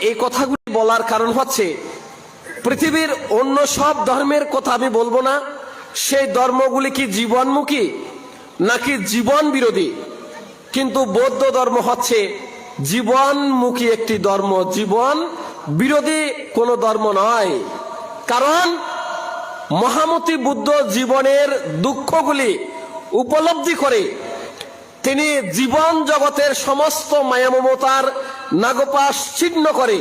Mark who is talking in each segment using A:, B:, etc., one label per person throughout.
A: এই কথাগুলি বলার কারণ হচ্ছে, পৃথিবীর অন্য সব ধর্মের কথা আমি বলবো না, সেই ধর্মগুলি কি জীবনমুখী নাকি জীবন বিরোধী, কিন্তু বৌদ্ধ ধর্ম হচ্ছে জীবনমুখী একটি ধর্ম, জীবন বিরোধী কোনো ধর্ম নয়। কারণ মহামতি বুদ্ধ জীবনের দুঃখগুলি উপলব্ধি করে তিনি জীবন জগতের সমস্ত মায়া মমতার নাগপাশ ছিন্ন করে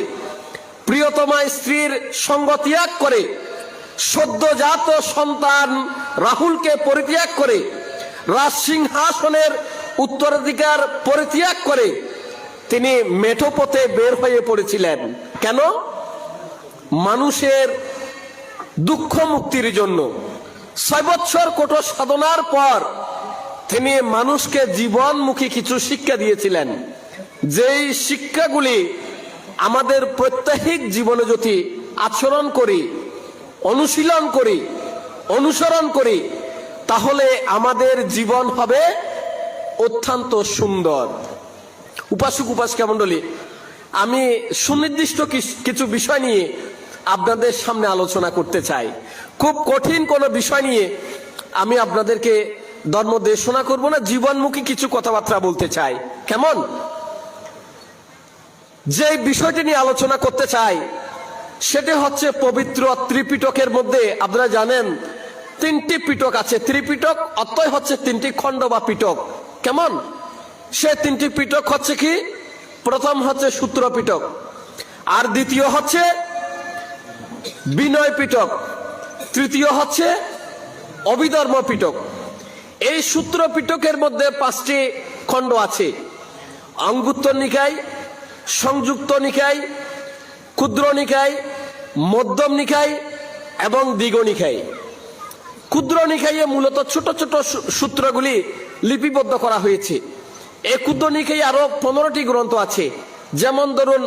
A: প্রিয়তমা স্ত্রীর সঙ্গ ত্যাগ করে সদ্যজাত সন্তান রাহুলকে পরিত্যাগ করে রাজসিংহাসনের উত্তরাধিকার পরিত্যাগ করে তিনি মেঠো পথে বের হয়ে পড়েছিলেন। কেন? মানুষের দুঃখ মুক্তির জন্য। 6 বছর কঠোর সাধনার পর তিনি মানুষকে জীবনমুখী কিছু শিক্ষা দিয়েছিলেন, যেই শিক্ষাগুলি আমাদের প্রত্যেক জীবনে যদি আচরণ করি, অনুশীলন করি, অনুসরণ করি, তাহলে আমাদের জীবন হবে অত্যন্ত সুন্দর। উপাসক উপাসিকা মণ্ডলী, আমি সুনির্দিষ্ট কিছু বিষয় নিয়ে আপনাদের সামনে আলোচনা করতে চাই। খুব কঠিন কোনো বিষয় নিয়ে আমি আপনাদেরকে ধর্ম দেশনা করব না, জীবনমুখী কিছু কথাবার্তা বলতে চাই। কেমন? যে বিষয়টি নিয়ে আলোচনা করতে চাই সেটা হচ্ছে পবিত্র ত্রিপিটকের মধ্যে আপনারা জানেন 3টি পিটক আছে। ত্রিপিটক অর্থই হচ্ছে 3টি খণ্ড বা পিটক। কেমন? সে 3টি পিটক হচ্ছে কি? প্রথম হচ্ছে সূত্র পিটক, আর দ্বিতীয় হচ্ছে বিনয় পিটক, তৃতীয় হচ্ছে অভিধর্ম পিটক। এই সূত্র পিটকের মধ্যে 5টি খণ্ড আছে: অঙ্গুত্তর নিকায়, সংযুক্ত নিকায়, ক্ষুদ্র নিকায়, মধ্যম নিকায় এবং দীর্ঘ নিকায়। ক্ষুদ্র নিকায়ে মূলত ছোট ছোট সূত্রগুলি লিপিবদ্ধ করা হয়েছে। এই ক্ষুদ্র নিকায়ে আরো 15টি গ্রন্থ আছে, যেমন ধরুন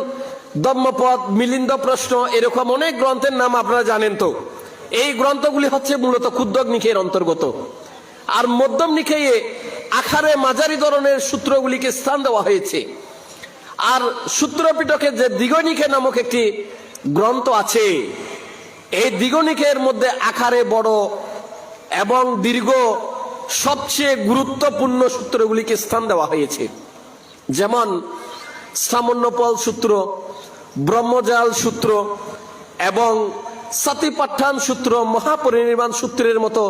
A: ধম্মপদ, মিলিন্দ প্রশ্ন, এরকম অনেক গ্রন্থের নাম আপনারা জানেন। তো এই গ্রন্থগুলি হচ্ছে মূলত ক্ষুদ্র নিকায়ের অন্তর্গত। আর মধ্যম নিকায়ে আকারে মাঝারি ধরনের সূত্রগুলিকে স্থান দেওয়া হয়েছে। আর সূত্র পিটকের যে দীঘনিকায় নামক একটি গ্রন্থ আছে, এই দীঘনিকায়ের মধ্যে আকারে বড় এবং দীর্ঘ সবচেয়ে গুরুত্বপূর্ণ সূত্রগুলিকে স্থান দেওয়া হয়েছে, যেমন সামান্যপল সূত্র, ব্রহ্মজাল সূত্র এবং সাতিপাঠান সূত্র, মহাপরিনির্বাণ সূত্রের মতো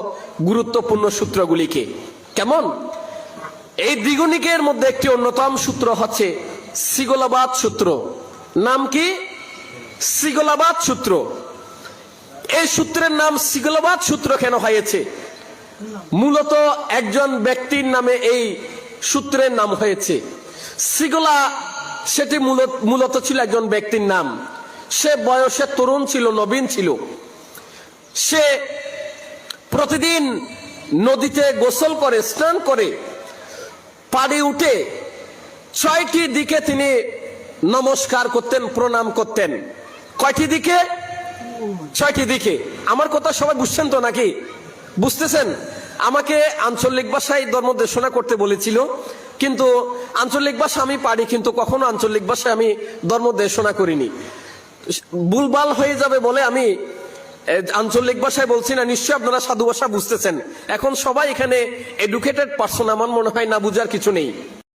A: গুরুত্বপূর্ণ সূত্রগুলিকে। কেমন? এই দ্বিগুণিকের মধ্যে একটি অন্যতম সূত্র হচ্ছে সিগলাবাদ সূত্র। নাম কি? সিগলাবাদ সূত্র। এই সূত্রের নাম সিগলাবাদ সূত্র কেন হয়েছে? মূলত একজন ব্যক্তির নামে এই সূত্রের নাম হয়েছে। সিগলা সেটি মূলত ছিল একজন ব্যক্তির নাম। সে বয়সে তরুণ ছিল, নবীন ছিল। সে প্রতিদিন নদীতে গোসল করে, স্নান করে, পাড়ে উঠে 6টি দিকে তিনি নমস্কার করতেন, প্রণাম করতেন। কয়টি দিকে? 6টি দিকে। আমার কথা সবাই বুঝছেন তো নাকি? বুঝতেছেন? আমাকে আঞ্চলিক ভাষায় ধর্ম দেশনা করতে বলেছিল, কিন্তু আঞ্চলিক ভাষা আমি পারি, কিন্তু কখনো আঞ্চলিক ভাষায় আমি ধর্ম দেশনা করিনি। ভুলভাল হয়ে যাবে বলে আমি আঞ্চলিক ভাষায় বলছি না। নিশ্চয়ই আপনারা সাধু ভাষা বুঝতেছেন। এখন সবাই এখানে এডুকেটেড পারসন, আমার মনে হয় না বুঝার কিছু নেই।